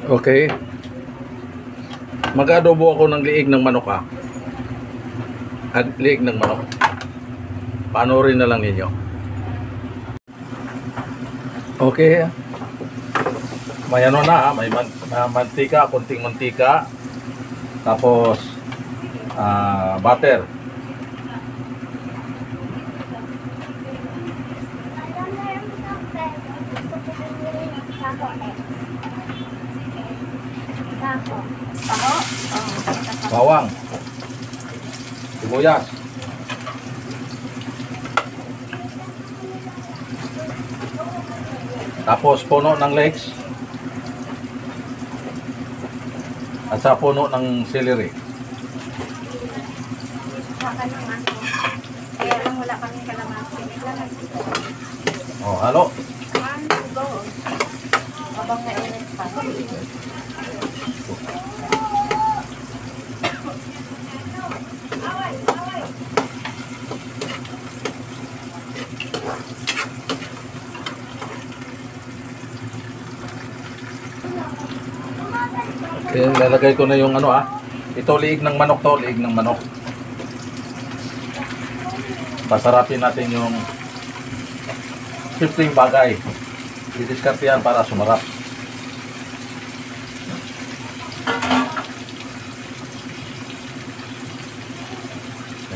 Okay. Mag-adobo ako ng liig ng manok liig ng manok. Panoorin na lang ninyo. Okay. May ano na may mantika, kunting mantika. Tapos butter. Bawang. Sibuyas. Tapos puno ng leeks. At sa puno ng celery. Kaya lang wala kami kalamansi. Oh, halo. Habang nainit pa. Okay, lalagay ko na yung ano ito liig ng manok to, liig ng manok. Pasarapin natin yung simpleng bagay. Didiskarte yan para sumarap.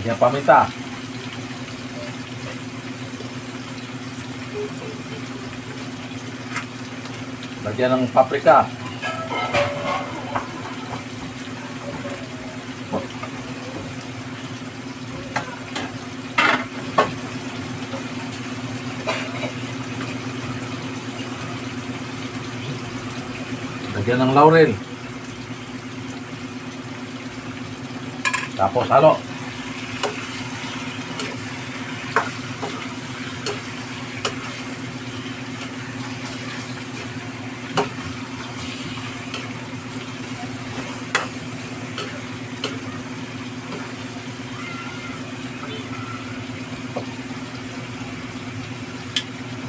Lagyan paminta. Lagyan ng paprika. Lagyan ng laurel. Tapos halo.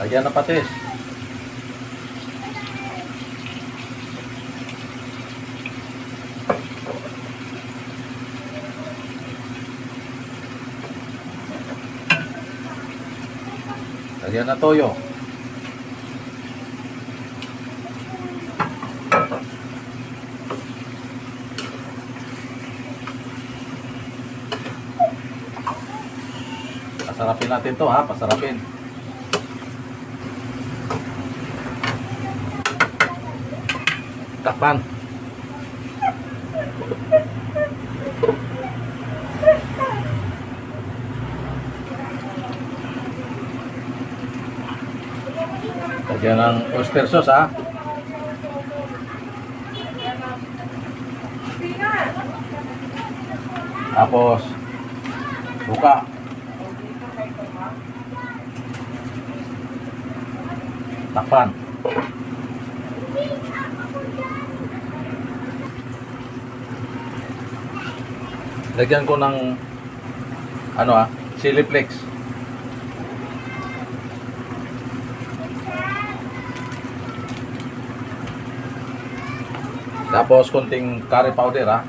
Lagyan ng patis. Lagyan na toyo. Pasarapin natin to pasarapin. Takpan. Lagyan ng oyster sauce Tapos suka. Takpan. Lagyan ko ng chili flakes. Tapos konting curry powder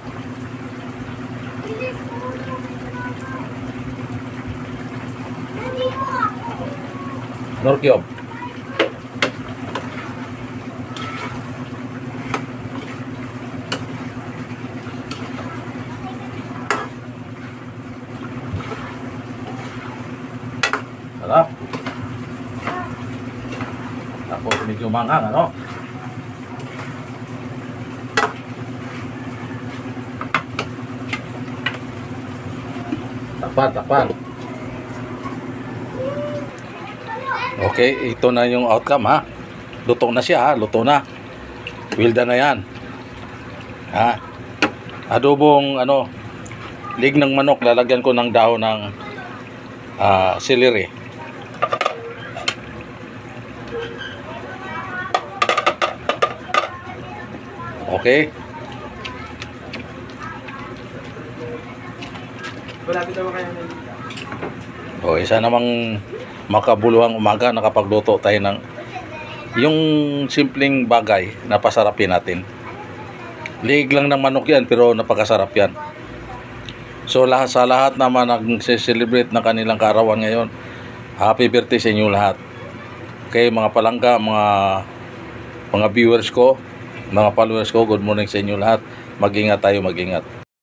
Nor cube. Sarap. Tapos medyo manghang Takpan. Okay, ito na yung outcome Luto na siya luto na. Well done na yan. Adobong liig ng manok, lalagyan ko ng dahon ng celery. Okay. Isa namang makabuluhang umaga nakapagluto tayo ng yung simpleng bagay na pasarapin natin. Liig lang ng manok yan, pero napakasarap yan. So sa lahat naman nag-celebrate ng kanilang kaarawan ngayon, happy birthday sa inyo lahat. Okay, mga palangga, mga viewers ko, mga followers ko, good morning sa inyo lahat. Mag-ingat tayo, mag-ingat.